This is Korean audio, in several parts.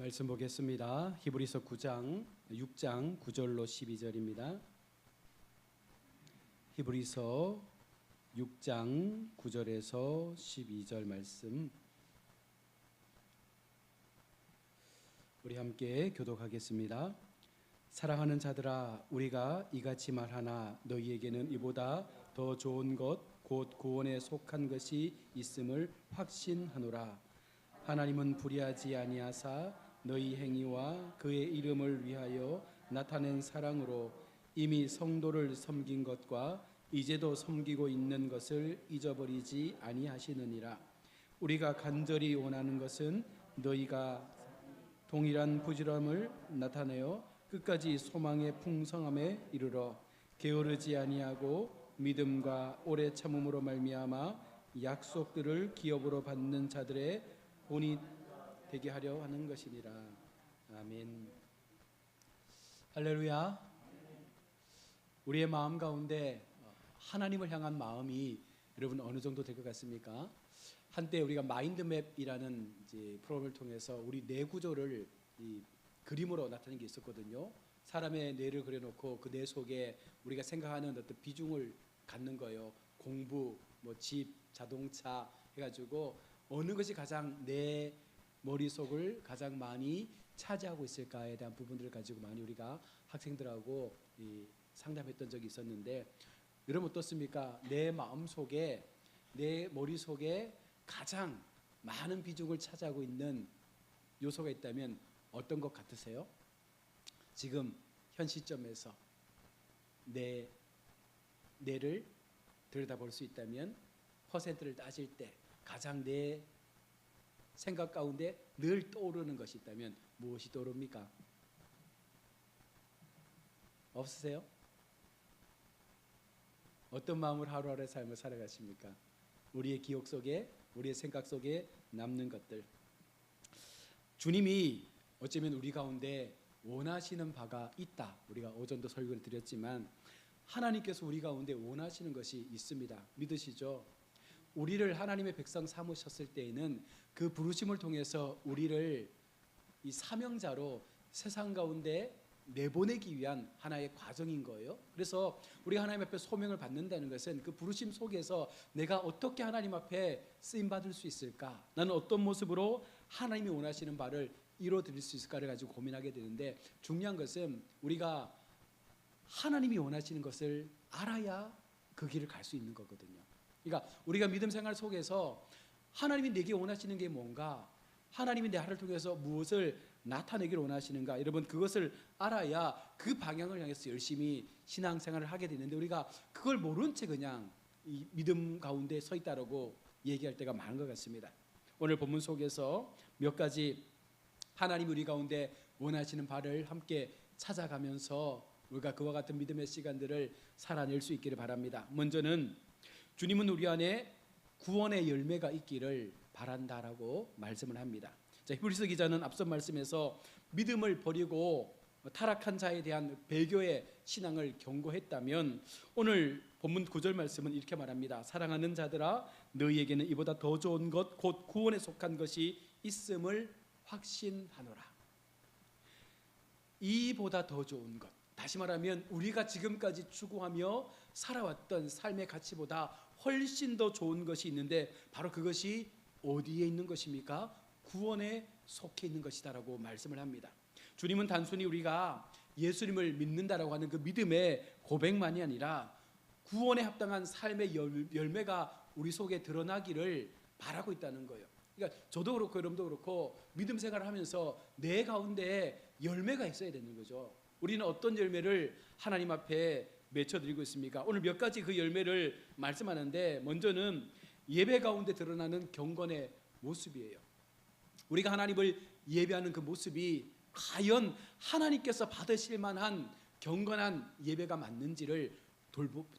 말씀 보겠습니다. 히브리서 6장 9절로 12절입니다. 히브리서 6장 9절에서 12절 말씀 우리 함께 교독하겠습니다. 사랑하는 자들아, 우리가 이같이 말하나 너희에게는 이보다 더 좋은 것 곧 구원에 속한 것이 있음을 확신하노라. 하나님은 불의하지 아니하사 너희 행위와 그의 이름을 위하여 나타낸 사랑으로 이미 성도를 섬긴 것과 이제도 섬기고 있는 것을 잊어버리지 아니하시느니라. 우리가 간절히 원하는 것은 너희가 동일한 부지런함을 나타내어 끝까지 소망의 풍성함에 이르러 게으르지 아니하고 믿음과 오래 참음으로 말미암아 약속들을 기업으로 받는 자들의 본이 되게 하려 하는 것이니라. 아멘. 할렐루야. 우리의 마음 가운데 하나님을 향한 마음이 여러분 어느 정도 될 것 같습니까? 한때 우리가 마인드맵이라는 이제 프로그램을 통해서 우리 뇌 구조를 이 그림으로 나타낸 게 있었거든요. 사람의 뇌를 그려놓고 그 뇌 속에 우리가 생각하는 어떤 비중을 갖는 거예요. 공부, 집, 자동차 해가지고 어느 것이 가장 내 머릿속을 가장 많이 차지하고 있을까에 대한 부분들을 가지고 많이 우리가 학생들하고 상담했던 적이 있었는데, 여러분 어떻습니까? 내 마음속에, 내 머릿속에 가장 많은 비중을 차지하고 있는 요소가 있다면 어떤 것 같으세요? 지금 현 시점에서 뇌를 들여다볼 수 있다면 퍼센트를 따질 때 가장 내 생각 가운데 늘 떠오르는 것이 있다면 무엇이 떠오릅니까? 없으세요? 어떤 마음으로 하루하루의 삶을 살아가십니까? 우리의 기억 속에, 우리의 생각 속에 남는 것들. 주님이 어쩌면 우리 가운데 원하시는 바가 있다. 우리가 오전도 설교를 드렸지만 하나님께서 우리 가운데 원하시는 것이 있습니다. 믿으시죠? 우리를 하나님의 백성 삼으셨을 때에는 그 부르심을 통해서 우리를 이 사명자로 세상 가운데 내보내기 위한 하나의 과정인 거예요. 그래서 우리가 하나님 앞에 소명을 받는다는 것은 그 부르심 속에서 내가 어떻게 하나님 앞에 쓰임받을 수 있을까? 나는 어떤 모습으로 하나님이 원하시는 바를 이루어드릴 수 있을까를 가지고 고민하게 되는데, 중요한 것은 우리가 하나님이 원하시는 것을 알아야 그 길을 갈 수 있는 거거든요. 그러니까 우리가 믿음 생활 속에서 하나님이 내게 원하시는 게 뭔가, 하나님이 내 하루를 통해서 무엇을 나타내기를 원하시는가, 여러분 그것을 알아야 그 방향을 향해서 열심히 신앙생활을 하게 되는데, 우리가 그걸 모른 채 그냥 이 믿음 가운데 서 있다라고 얘기할 때가 많은 것 같습니다. 오늘 본문 속에서 몇 가지 하나님 우리 가운데 원하시는 바를 함께 찾아가면서 우리가 그와 같은 믿음의 시간들을 살아낼 수 있기를 바랍니다. 먼저는 주님은 우리 안에 구원의 열매가 있기를 바란다라고 말씀을 합니다. 자, 히브리서 기자는 앞선 말씀에서 믿음을 버리고 타락한 자에 대한 배교의 신앙을 경고했다면, 오늘 본문 9절 말씀은 이렇게 말합니다. 사랑하는 자들아, 너희에게는 이보다 더 좋은 것 곧 구원에 속한 것이 있음을 확신하노라. 이보다 더 좋은 것, 다시 말하면 우리가 지금까지 추구하며 살아왔던 삶의 가치보다 훨씬 더 좋은 것이 있는데, 바로 그것이 어디에 있는 것입니까? 구원에 속해 있는 것이다라고 말씀을 합니다. 주님은 단순히 우리가 예수님을 믿는다라고 하는 그 믿음의 고백만이 아니라 구원에 합당한 삶의 열매가 우리 속에 드러나기를 바라고 있다는 거예요. 그러니까 저도 그렇고 여러분도 그렇고 믿음 생활을 하면서 내 가운데 열매가 있어야 되는 거죠. 우리는 어떤 열매를 하나님 앞에 맺혀드리고 있습니까? 오늘 몇 가지 그 열매를 말씀하는데, 먼저는 예배 가운데 드러나는 경건의 모습이에요. 우리가 하나님을 예배하는 그 모습이 과연 하나님께서 받으실 만한 경건한 예배가 맞는지를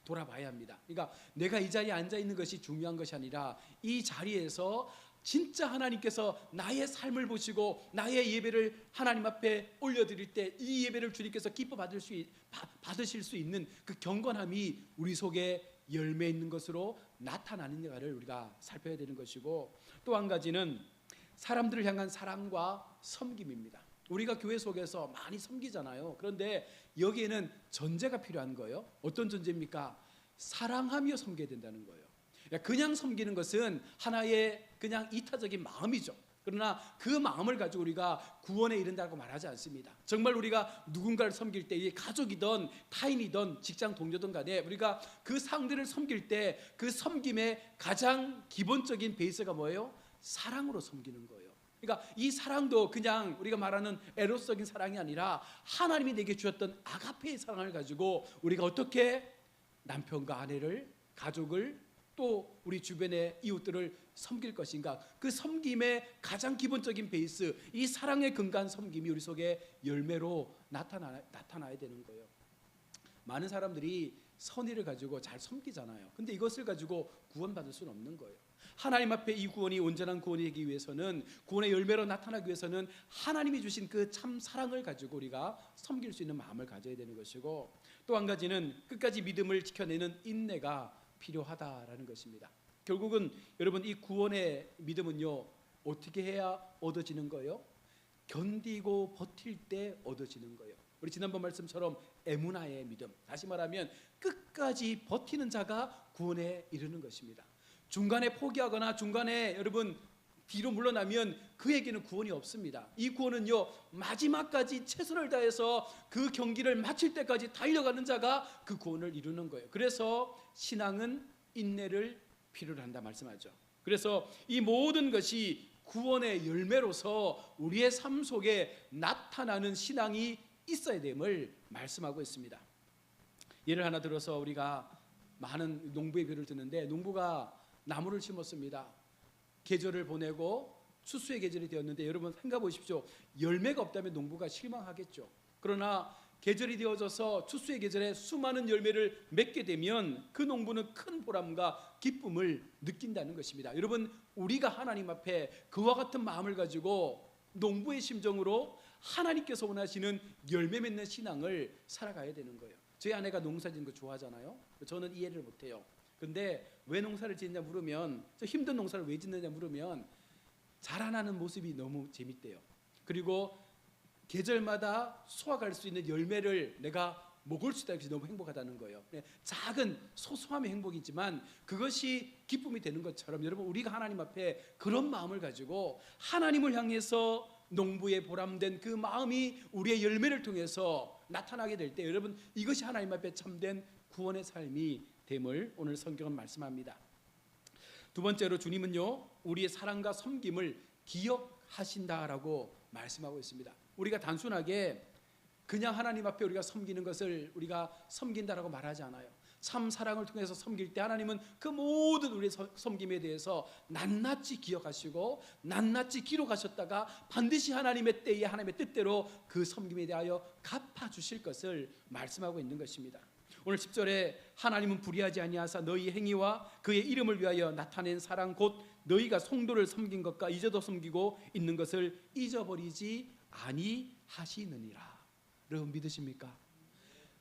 돌아봐야 합니다. 그러니까 내가 이 자리에 앉아 있는 것이 중요한 것이 아니라 이 자리에서 진짜 하나님께서 나의 삶을 보시고 나의 예배를 하나님 앞에 올려드릴 때 이 예배를 주님께서 기뻐 받으실 수 있는 그 경건함이 우리 속에 열매 있는 것으로 나타나는가를 우리가 살펴야 되는 것이고, 또 한 가지는 사람들을 향한 사랑과 섬김입니다. 우리가 교회 속에서 많이 섬기잖아요. 그런데 여기에는 전제가 필요한 거예요. 어떤 전제입니까? 사랑하며 섬겨야 된다는 거예요. 그냥 섬기는 것은 하나의 그냥 이타적인 마음이죠. 그러나 그 마음을 가지고 우리가 구원에 이른다고 말하지 않습니다. 정말 우리가 누군가를 섬길 때, 이게 가족이든 타인이든 직장 동료든 간에 우리가 그 상대를 섬길 때 그 섬김의 가장 기본적인 베이스가 뭐예요? 사랑으로 섬기는 거예요. 그러니까 이 사랑도 그냥 우리가 말하는 에로스적인 사랑이 아니라 하나님이 내게 주셨던 아가페의 사랑을 가지고 우리가 어떻게 남편과 아내를, 가족을, 또 우리 주변의 이웃들을 섬길 것인가. 그 섬김의 가장 기본적인 베이스, 이 사랑의 근간 섬김이 우리 속에 열매로 나타나야 되는 거예요. 많은 사람들이 선의를 가지고 잘 섬기잖아요. 근데 이것을 가지고 구원받을 수는 없는 거예요. 하나님 앞에 이 구원이 온전한 구원이 되기 위해서는, 구원의 열매로 나타나기 위해서는 하나님이 주신 그 참 사랑을 가지고 우리가 섬길 수 있는 마음을 가져야 되는 것이고, 또 한 가지는 끝까지 믿음을 지켜내는 인내가 필요하다라는 것입니다. 결국은 여러분, 이 구원의 믿음은요, 어떻게 해야 얻어지는 거예요? 견디고 버틸 때 얻어지는 거예요. 우리 지난번 말씀처럼 에무나의 믿음, 다시 말하면 끝까지 버티는 자가 구원에 이르는 것입니다. 중간에 포기하거나 중간에 여러분 뒤로 물러나면 그에게는 구원이 없습니다. 이 구원은요, 마지막까지 최선을 다해서 그 경기를 마칠 때까지 달려가는 자가 그 구원을 이루는 거예요. 그래서 신앙은 인내를 필요로 한다 말씀하죠. 그래서 이 모든 것이 구원의 열매로서 우리의 삶 속에 나타나는 신앙이 있어야 됨을 말씀하고 있습니다. 예를 하나 들어서 우리가 많은 농부의 비유를 듣는데, 농부가 나무를 심었습니다. 계절을 보내고 추수의 계절이 되었는데, 여러분 생각해 보십시오. 열매가 없다면 농부가 실망하겠죠. 그러나 계절이 되어져서 추수의 계절에 수많은 열매를 맺게 되면 그 농부는 큰 보람과 기쁨을 느낀다는 것입니다. 여러분, 우리가 하나님 앞에 그와 같은 마음을 가지고 농부의 심정으로 하나님께서 원하시는 열매 맺는 신앙을 살아가야 되는 거예요. 저희 아내가 농사 짓는 거 좋아하잖아요. 저는 이해를 못해요. 근데 왜 농사를 짓냐 물으면, 저 힘든 농사를 왜 짓느냐 물으면 자라나는 모습이 너무 재밌대요. 그리고 계절마다 수확할 수 있는 열매를 내가 먹을 수 있다는 것이 너무 행복하다는 거예요. 작은 소소함의 행복이지만 그것이 기쁨이 되는 것처럼, 여러분 우리가 하나님 앞에 그런 마음을 가지고 하나님을 향해서 농부의 보람된 그 마음이 우리의 열매를 통해서 나타나게 될 때, 여러분 이것이 하나님 앞에 참된 구원의 삶이 됨을 오늘 성경은 말씀합니다. 두 번째로 주님은요, 우리의 사랑과 섬김을 기억하신다라고 말씀하고 있습니다. 우리가 단순하게 그냥 하나님 앞에 우리가 섬기는 것을 우리가 섬긴다라고 말하지 않아요. 참 사랑을 통해서 섬길 때 하나님은 그 모든 우리의 섬김에 대해서 낱낱이 기억하시고 낱낱이 기록하셨다가 반드시 하나님의 때에 하나님의 뜻대로 그 섬김에 대하여 갚아주실 것을 말씀하고 있는 것입니다. 오늘 10절에 하나님은 불의하지 아니하사 너희 행위와 그의 이름을 위하여 나타낸 사랑 곧 너희가 성도를 섬긴 것과 이제도 섬기고 있는 것을 잊어버리지 아니하시느니라. 여러분 믿으십니까?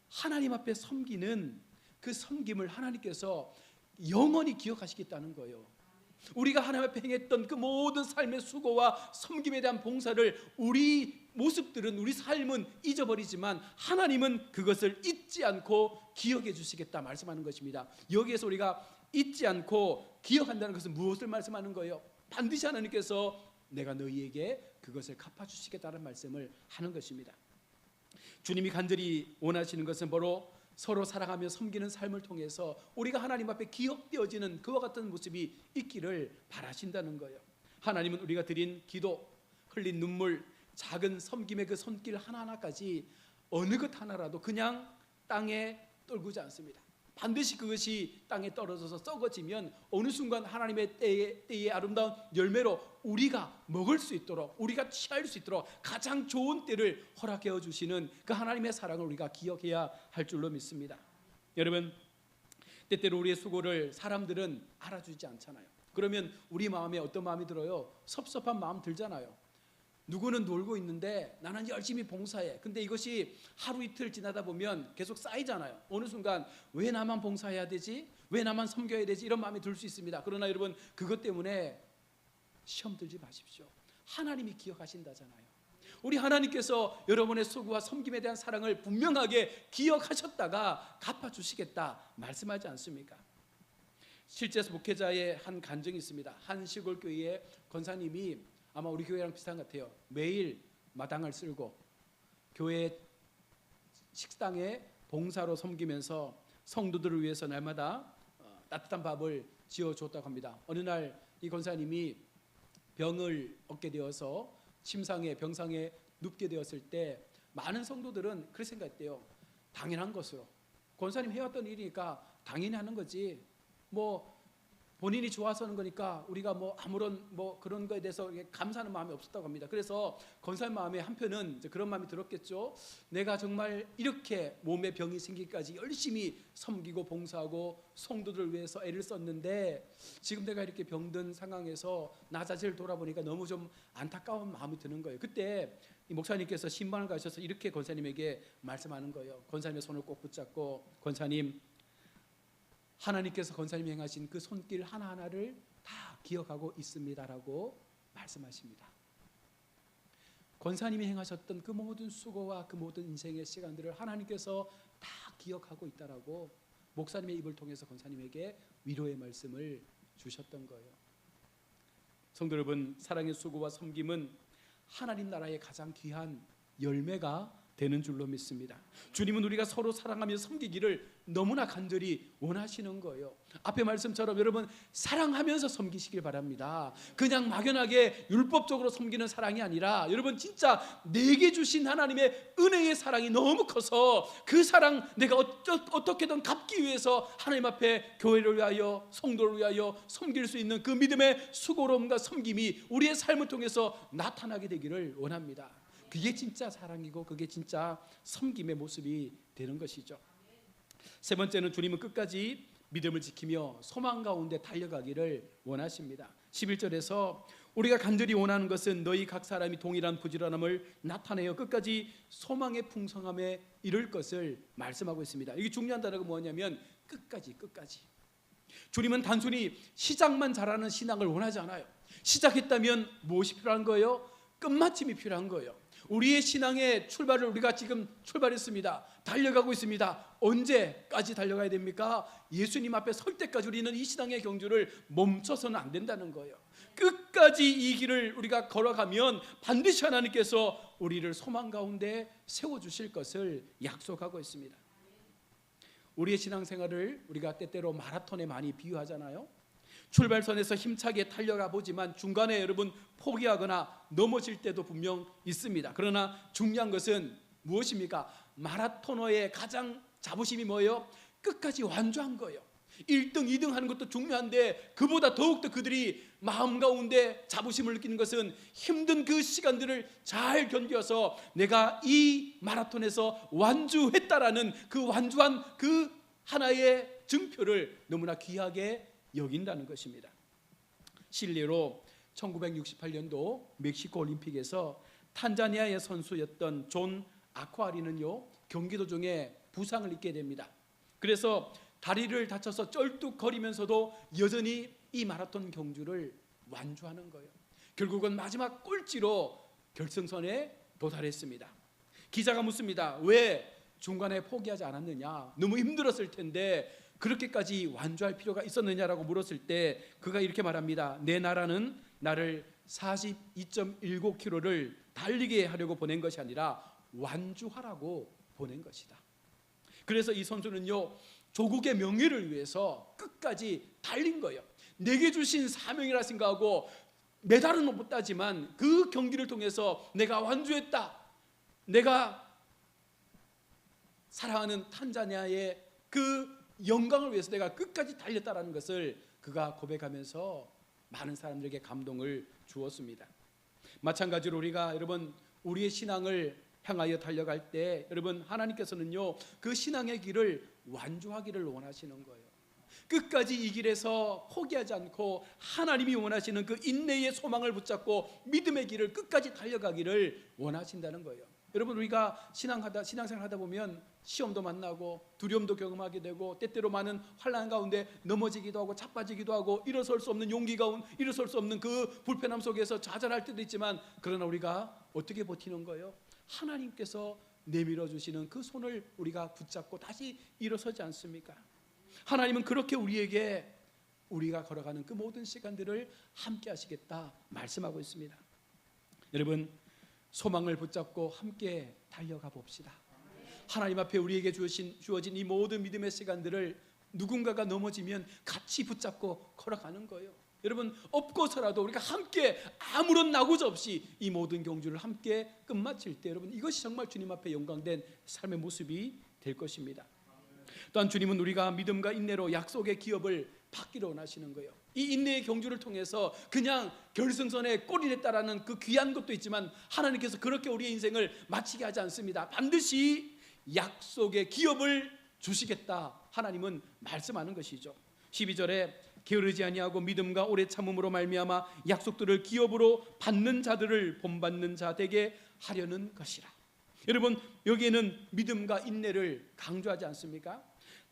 하나님 앞에 섬기는 그 섬김을 하나님께서 영원히 기억하시겠다는 거예요. 우리가 하나님 앞에 행했던 그 모든 삶의 수고와 섬김에 대한 봉사를 우리 모습들은, 우리 삶은 잊어버리지만 하나님은 그것을 잊지 않고 기억해 주시겠다 말씀하는 것입니다. 여기에서 우리가 잊지 않고 기억한다는 것은 무엇을 말씀하는 거예요? 반드시 하나님께서 내가 너희에게 그것을 갚아주시겠다는 말씀을 하는 것입니다. 주님이 간절히 원하시는 것은 바로 서로 사랑하며 섬기는 삶을 통해서 우리가 하나님 앞에 기억되어지는 그와 같은 모습이 있기를 바라신다는 거예요. 하나님은 우리가 드린 기도, 흘린 눈물, 작은 섬김의 그 손길 하나하나까지 어느 것 하나라도 그냥 땅에 떨구지 않습니다. 반드시 그것이 땅에 떨어져서 썩어지면 어느 순간 하나님의 때의 아름다운 열매로 우리가 먹을 수 있도록, 우리가 취할 수 있도록 가장 좋은 때를 허락해 주시는 그 하나님의 사랑을 우리가 기억해야 할 줄로 믿습니다. 여러분, 때때로 우리의 수고를 사람들은 알아주지 않잖아요. 그러면 우리 마음에 어떤 마음이 들어요? 섭섭한 마음 들잖아요. 누구는 놀고 있는데 나는 열심히 봉사해. 근데 이것이 하루 이틀 지나다 보면 계속 쌓이잖아요. 어느 순간 왜 나만 봉사해야 되지? 왜 나만 섬겨야 되지? 이런 마음이 들 수 있습니다. 그러나 여러분, 그것 때문에 시험 들지 마십시오. 하나님이 기억하신다잖아요. 우리 하나님께서 여러분의 수고와 섬김에 대한 사랑을 분명하게 기억하셨다가 갚아주시겠다 말씀하지 않습니까? 실제 목회자의 한 간증이 있습니다. 한 시골 교회의 권사님이 아마 우리 교회랑 비슷한 것 같아요. 매일 마당을 쓸고 교회 식당에 봉사로 섬기면서 성도들을 위해서 날마다 따뜻한 밥을 지어줬다고 합니다. 어느 날 이 권사님이 병을 얻게 되어서 병상에 눕게 되었을 때 많은 성도들은 그렇게 생각했대요. 당연한 것으로 권사님 해왔던 일이니까 당연히 하는 거지, 뭐 본인이 좋아서 하는 거니까 우리가 뭐 아무런 뭐 그런 거에 대해서 감사하는 마음이 없었다고 합니다. 그래서 권사님 마음에 한편은 그런 마음이 들었겠죠. 내가 정말 이렇게 몸에 병이 생기기까지 열심히 섬기고 봉사하고 성도들을 위해서 애를 썼는데 지금 내가 이렇게 병든 상황에서 나 자신을 돌아보니까 너무 좀 안타까운 마음이 드는 거예요. 그때 이 목사님께서 신방을 가셔서 이렇게 권사님에게 말씀하는 거예요. 권사님의 손을 꼭 붙잡고, 권사님, 하나님께서 권사님이 행하신 그 손길 하나하나를 다 기억하고 있습니다라고 말씀하십니다. 권사님이 행하셨던 그 모든 수고와 그 모든 인생의 시간들을 하나님께서 다 기억하고 있다라고 목사님의 입을 통해서 권사님에게 위로의 말씀을 주셨던 거예요. 성도 여러분, 사랑의 수고와 섬김은 하나님 나라의 가장 귀한 열매가 되는 줄로 믿습니다. 주님은 우리가 서로 사랑하며 섬기기를 너무나 간절히 원하시는 거예요. 앞에 말씀처럼 여러분 사랑하면서 섬기시길 바랍니다. 그냥 막연하게 율법적으로 섬기는 사랑이 아니라 여러분 진짜 내게 주신 하나님의 은혜의 사랑이 너무 커서 그 사랑 내가 어떻게든 갚기 위해서 하나님 앞에 교회를 위하여 성도를 위하여 섬길 수 있는 그 믿음의 수고로움과 섬김이 우리의 삶을 통해서 나타나게 되기를 원합니다. 그게 진짜 사랑이고 그게 진짜 섬김의 모습이 되는 것이죠. 세 번째는 주님은 끝까지 믿음을 지키며 소망 가운데 달려가기를 원하십니다. 11절에서 우리가 간절히 원하는 것은 너희 각 사람이 동일한 부지런함을 나타내어 끝까지 소망의 풍성함에 이를 것을 말씀하고 있습니다. 이게 중요한 단어가 뭐냐면 끝까지. 주님은 단순히 시작만 잘하는 신앙을 원하지 않아요. 시작했다면 무엇이 필요한 거예요? 끝마침이 필요한 거예요. 우리의 신앙의 출발을 우리가 지금 출발했습니다. 달려가고 있습니다. 언제까지 달려가야 됩니까? 예수님 앞에 설 때까지 우리는 이 신앙의 경주를 멈춰서는 안 된다는 거예요. 끝까지 이 길을 우리가 걸어가면 반드시 하나님께서 우리를 소망 가운데 세워주실 것을 약속하고 있습니다. 우리의 신앙생활을 우리가 때때로 마라톤에 많이 비유하잖아요. 출발선에서 힘차게 달려가 보지만 중간에 여러분 포기하거나 넘어질 때도 분명 있습니다. 그러나 중요한 것은 무엇입니까? 마라토너의 가장 자부심이 뭐예요? 끝까지 완주한 거예요. 1등, 2등 하는 것도 중요한데 그보다 더욱더 그들이 마음 가운데 자부심을 느끼는 것은 힘든 그 시간들을 잘 견뎌서 내가 이 마라톤에서 완주했다라는 그 완주한 그 하나의 증표를 너무나 귀하게 여긴다는 것입니다. 실례로 1968년도 멕시코 올림픽에서 탄자니아의 선수였던 존 아쿠아리는요 경기 도중에 부상을 입게 됩니다. 그래서 다리를 다쳐서 쩔뚝거리면서도 여전히 이 마라톤 경주를 완주하는 거예요. 결국은 마지막 꼴찌로 결승선에 도달했습니다. 기자가 묻습니다. 왜 중간에 포기하지 않았느냐? 너무 힘들었을 텐데 그렇게까지 완주할 필요가 있었느냐라고 물었을 때 그가 이렇게 말합니다. 내 나라는 나를 42.19km를 달리게 하려고 보낸 것이 아니라 완주하라고 보낸 것이다. 그래서 이 선수는요 조국의 명예를 위해서 끝까지 달린 거예요. 내게 주신 사명이라 생각하고 메달은 못 따지만 그 경기를 통해서 내가 완주했다. 내가 사랑하는 탄자니아의 그 영광을 위해서 내가 끝까지 달렸다라는 것을 그가 고백하면서 많은 사람들에게 감동을 주었습니다. 마찬가지로 우리가 여러분 우리의 신앙을 향하여 달려갈 때 여러분 하나님께서는요 그 신앙의 길을 완주하기를 원하시는 거예요. 끝까지 이 길에서 포기하지 않고 하나님이 원하시는 그 인내의 소망을 붙잡고 믿음의 길을 끝까지 달려가기를 원하신다는 거예요. 여러분 우리가 신앙생활 하다 보면 시험도 만나고 두려움도 경험하게 되고 때때로 많은 환난 가운데 넘어지기도 하고 자빠지기도 하고 일어설 수 없는 일어설 수 없는 그 불편함 속에서 좌절할 때도 있지만, 그러나 우리가 어떻게 버티는 거예요? 하나님께서 내밀어 주시는 그 손을 우리가 붙잡고 다시 일어서지 않습니까? 하나님은 그렇게 우리에게 우리가 걸어가는 그 모든 시간들을 함께 하시겠다 말씀하고 있습니다. 여러분, 소망을 붙잡고 함께 달려가 봅시다. 하나님 앞에 우리에게 주어진 이 모든 믿음의 시간들을 누군가가 넘어지면 같이 붙잡고 걸어가는 거예요. 여러분, 없고서라도 우리가 함께 아무런 낙오자 없이 이 모든 경주를 함께 끝마칠 때, 여러분, 이것이 정말 주님 앞에 영광된 삶의 모습이 될 것입니다. 또한 주님은 우리가 믿음과 인내로 약속의 기업을 받기를 원하시는 거예요. 이 인내의 경주를 통해서 그냥 결승선에 골인했다라는 그 귀한 것도 있지만, 하나님께서 그렇게 우리의 인생을 마치게 하지 않습니다. 반드시 약속의 기업을 주시겠다 하나님은 말씀하는 것이죠. 12절에 게으르지 아니하고 믿음과 오래 참음으로 말미암아 약속들을 기업으로 받는 자들을 본받는 자 되게 하려는 것이라. 여러분, 여기에는 믿음과 인내를 강조하지 않습니까?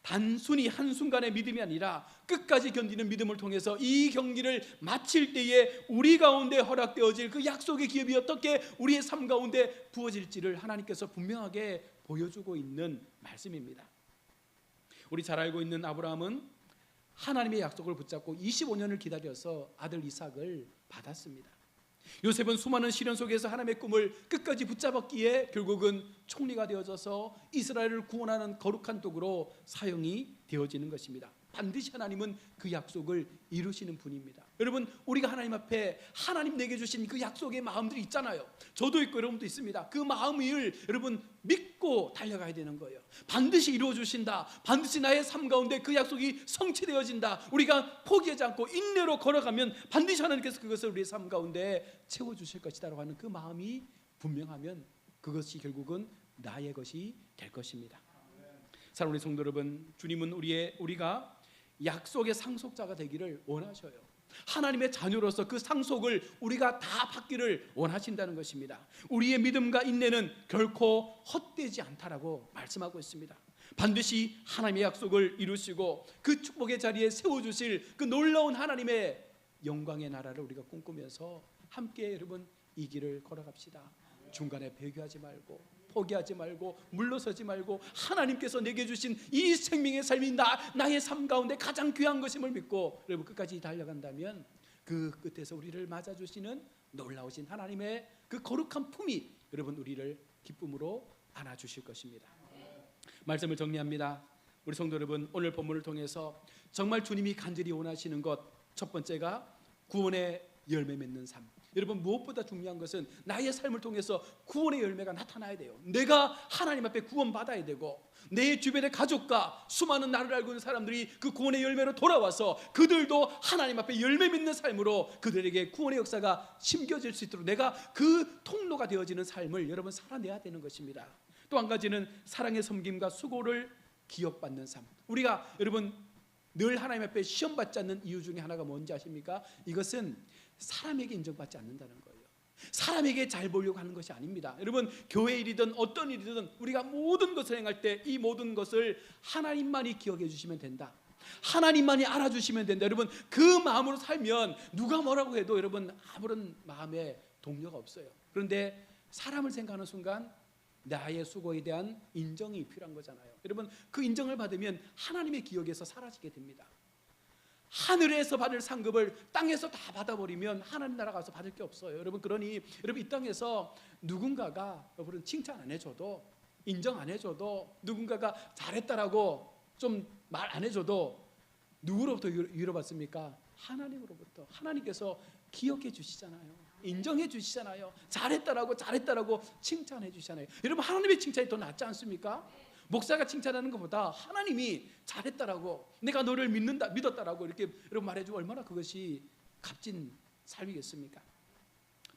단순히 한순간의 믿음이 아니라 끝까지 견디는 믿음을 통해서 이 경기를 마칠 때에 우리 가운데 허락되어질 그 약속의 기업이 어떻게 우리의 삶 가운데 부어질지를 하나님께서 분명하게 보여주고 있는 말씀입니다. 우리 잘 알고 있는 아브라함은 하나님의 약속을 붙잡고 25년을 기다려서 아들 이삭을 받았습니다. 요셉은 수많은 시련 속에서 하나님의 꿈을 끝까지 붙잡았기에 결국은 총리가 되어져서 이스라엘을 구원하는 거룩한 도구로 사용이 되어지는 것입니다. 반드시 하나님은 그 약속을 이루시는 분입니다. 여러분, 우리가 하나님 앞에 하나님 내게 주신 그 약속의 마음들이 있잖아요. 저도 있고 여러분도 있습니다. 그 마음을 여러분 믿고 달려가야 되는 거예요. 반드시 이루어 주신다. 반드시 나의 삶 가운데 그 약속이 성취되어진다. 우리가 포기하지 않고 인내로 걸어가면 반드시 하나님께서 그것을 우리의 삶 가운데 채워주실 것이다라고 하는 그 마음이 분명하면 그것이 결국은 나의 것이 될 것입니다. 사랑하는 성도 여러분, 주님은 우리가 약속의 상속자가 되기를 원하셔요. 하나님의 자녀로서 그 상속을 우리가 다 받기를 원하신다는 것입니다. 우리의 믿음과 인내는 결코 헛되지 않다라고 말씀하고 있습니다. 반드시 하나님의 약속을 이루시고 그 축복의 자리에 세워주실 그 놀라운 하나님의 영광의 나라를 우리가 꿈꾸면서 함께 여러분 이 길을 걸어갑시다. 중간에 배교하지 말고 포기하지 말고 물러서지 말고 하나님께서 내게 주신 이 생명의 삶이 나의 삶 가운데 가장 귀한 것임을 믿고 여러분 끝까지 달려간다면 그 끝에서 우리를 맞아주시는 놀라우신 하나님의 그 거룩한 품이 여러분 우리를 기쁨으로 안아주실 것입니다. 말씀을 정리합니다. 우리 성도 여러분, 오늘 본문을 통해서 정말 주님이 간절히 원하시는 것 첫 번째가 구원의 열매 맺는 삶. 여러분, 무엇보다 중요한 것은 나의 삶을 통해서 구원의 열매가 나타나야 돼요. 내가 하나님 앞에 구원받아야 되고 내 주변의 가족과 수많은 나를 알고 있는 사람들이 그 구원의 열매로 돌아와서 그들도 하나님 앞에 열매 맺는 삶으로 그들에게 구원의 역사가 심겨질 수 있도록 내가 그 통로가 되어지는 삶을 여러분 살아내야 되는 것입니다. 또 한 가지는 사랑의 섬김과 수고를 기억받는 삶. 우리가 여러분 늘 하나님 앞에 시험받지 않는 이유 중에 하나가 뭔지 아십니까? 이것은 사람에게 인정받지 않는다는 거예요. 사람에게 잘 보려고 하는 것이 아닙니다. 여러분, 교회 일이든 어떤 일이든 우리가 모든 것을 행할 때 이 모든 것을 하나님만이 기억해 주시면 된다. 하나님만이 알아주시면 된다. 여러분, 그 마음으로 살면 누가 뭐라고 해도 여러분 아무런 마음에 동료가 없어요. 그런데 사람을 생각하는 순간 나의 수고에 대한 인정이 필요한 거잖아요. 여러분, 그 인정을 받으면 하나님의 기억에서 사라지게 됩니다. 하늘에서 받을 상급을 땅에서 다 받아버리면 하나님 나라 가서 받을 게 없어요. 여러분, 그러니 여러분 이 땅에서 누군가가 여러분 칭찬 안 해줘도 인정 안 해줘도 누군가가 잘했다라고 좀 말 안 해줘도 누구로부터 위로받습니까? 하나님으로부터. 하나님께서 기억해 주시잖아요. 인정해 주시잖아요. 잘했다라고 칭찬해 주시잖아요. 여러분, 하나님의 칭찬이 더 낫지 않습니까? 목사가 칭찬하는 것보다 하나님이 잘했다라고 내가 너를 믿었다라고 이렇게 여러분 말해주고 얼마나 그것이 값진 삶이겠습니까?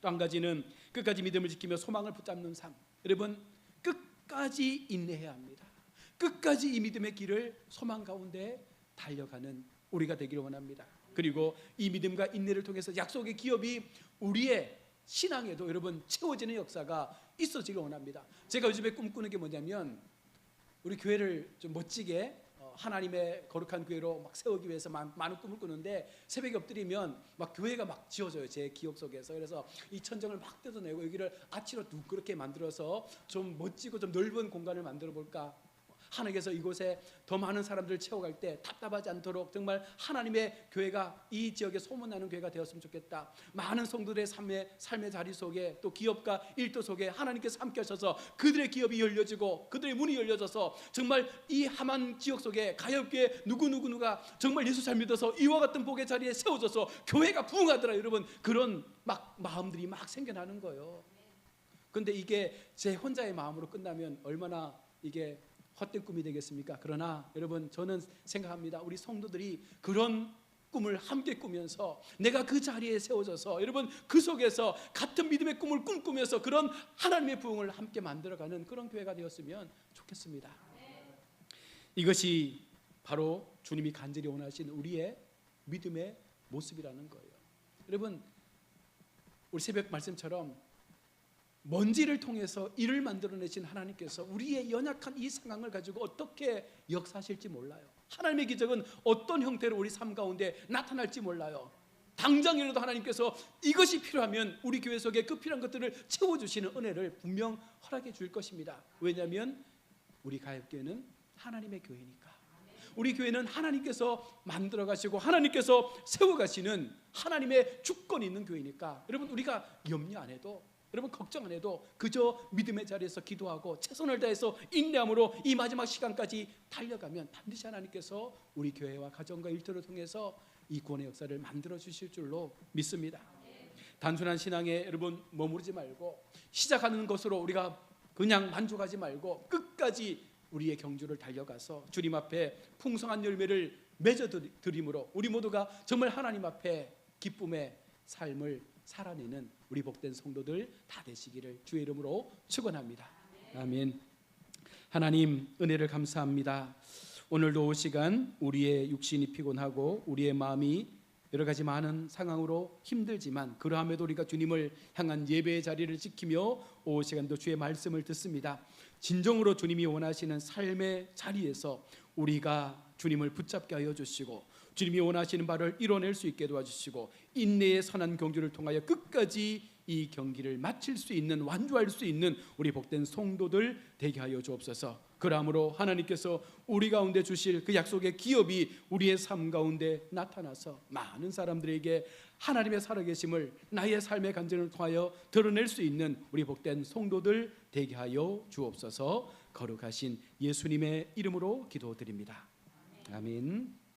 또 한 가지는 끝까지 믿음을 지키며 소망을 붙잡는 삶. 여러분, 끝까지 인내해야 합니다. 끝까지 이 믿음의 길을 소망 가운데 달려가는 우리가 되기를 원합니다. 그리고 이 믿음과 인내를 통해서 약속의 기업이 우리의 신앙에도 여러분 채워지는 역사가 있어지길 원합니다. 제가 요즘에 꿈꾸는 게 뭐냐면 우리 교회를 좀 멋지게 하나님의 거룩한 교회로 막 세우기 위해서 많은 꿈을 꾸는데 새벽에 엎드리면 막 교회가 막 지어져요, 제 기억 속에서. 그래서 이 천정을 막 뜯어내고 여기를 아치로 두껍게 만들어서 좀 멋지고 좀 넓은 공간을 만들어 볼까. 하나님께서 이곳에 더 많은 사람들을 채워갈 때 답답하지 않도록 정말 하나님의 교회가 이 지역에 소문나는 교회가 되었으면 좋겠다. 많은 성도들의 삶의 자리 속에 또 기업과 일도 속에 하나님께서 함께 하셔서 그들의 기업이 열려지고 그들의 문이 열려져서 정말 이 함한 지역 속에 가엾게 누구누가 정말 예수 잘 믿어서 이와 같은 복의 자리에 세워져서 교회가 부흥하더라. 여러분 그런 막 마음들이 막 생겨나는 거예요. 그런데 이게 제 혼자의 마음으로 끝나면 얼마나 이게 헛된 꿈이 되겠습니까? 그러나 여러분 저는 생각합니다. 우리 성도들이 그런 꿈을 함께 꾸면서 내가 그 자리에 세워져서 여러분 그 속에서 같은 믿음의 꿈을 꿈꾸면서 그런 하나님의 부흥을 함께 만들어가는 그런 교회가 되었으면 좋겠습니다. 이것이 바로 주님이 간절히 원하시는 우리의 믿음의 모습이라는 거예요. 여러분 우리 새벽 말씀처럼 먼지를 통해서 일을 만들어내신 하나님께서 우리의 연약한 이 상황을 가지고 어떻게 역사하실지 몰라요. 하나님의 기적은 어떤 형태로 우리 삶 가운데 나타날지 몰라요. 당장이라도 하나님께서 이것이 필요하면 우리 교회 속에 그 필요한 것들을 채워주시는 은혜를 분명 허락해 줄 것입니다. 왜냐하면 우리 가엾교회는 하나님의 교회니까. 우리 교회는 하나님께서 만들어 가시고 하나님께서 세워 가시는 하나님의 주권이 있는 교회니까 여러분 우리가 염려 안 해도 여러분 걱정 안 해도 그저 믿음의 자리에서 기도하고 최선을 다해서 인내함으로 이 마지막 시간까지 달려가면 반드시 하나님께서 우리 교회와 가정과 일터를 통해서 이 구원의 역사를 만들어 주실 줄로 믿습니다. 단순한 신앙에 여러분 머무르지 말고 시작하는 것으로 우리가 그냥 만족하지 말고 끝까지 우리의 경주를 달려가서 주님 앞에 풍성한 열매를 맺어드림으로 우리 모두가 정말 하나님 앞에 기쁨의 삶을 살아내는 우리 복된 성도들 다 되시기를 주의 이름으로 축원합니다. 아멘. 하나님 은혜를 감사합니다. 오늘도 시간 우리의 육신이 피곤하고 우리의 마음이 여러 가지 많은 상황으로 힘들지만 그러함에도 우리가 주님을 향한 예배의 자리를 지키며 오 시간도 주의 말씀을 듣습니다. 진정으로 주님이 원하시는 삶의 자리에서 우리가 주님을 붙잡게 하여 주시고 주님이 원하시는 바를 이뤄낼 수 있게 도와주시고 인내의 선한 경주를 통하여 끝까지 이 경기를 마칠 수 있는 완주할 수 있는 우리 복된 성도들 되게 하여 주옵소서. 그러므로 하나님께서 우리 가운데 주실 그 약속의 기업이 우리의 삶 가운데 나타나서 많은 사람들에게 하나님의 살아계심을 나의 삶의 간증을 통하여 드러낼 수 있는 우리 복된 성도들 되게 하여 주옵소서. 거룩하신 예수님의 이름으로 기도드립니다. 아멘.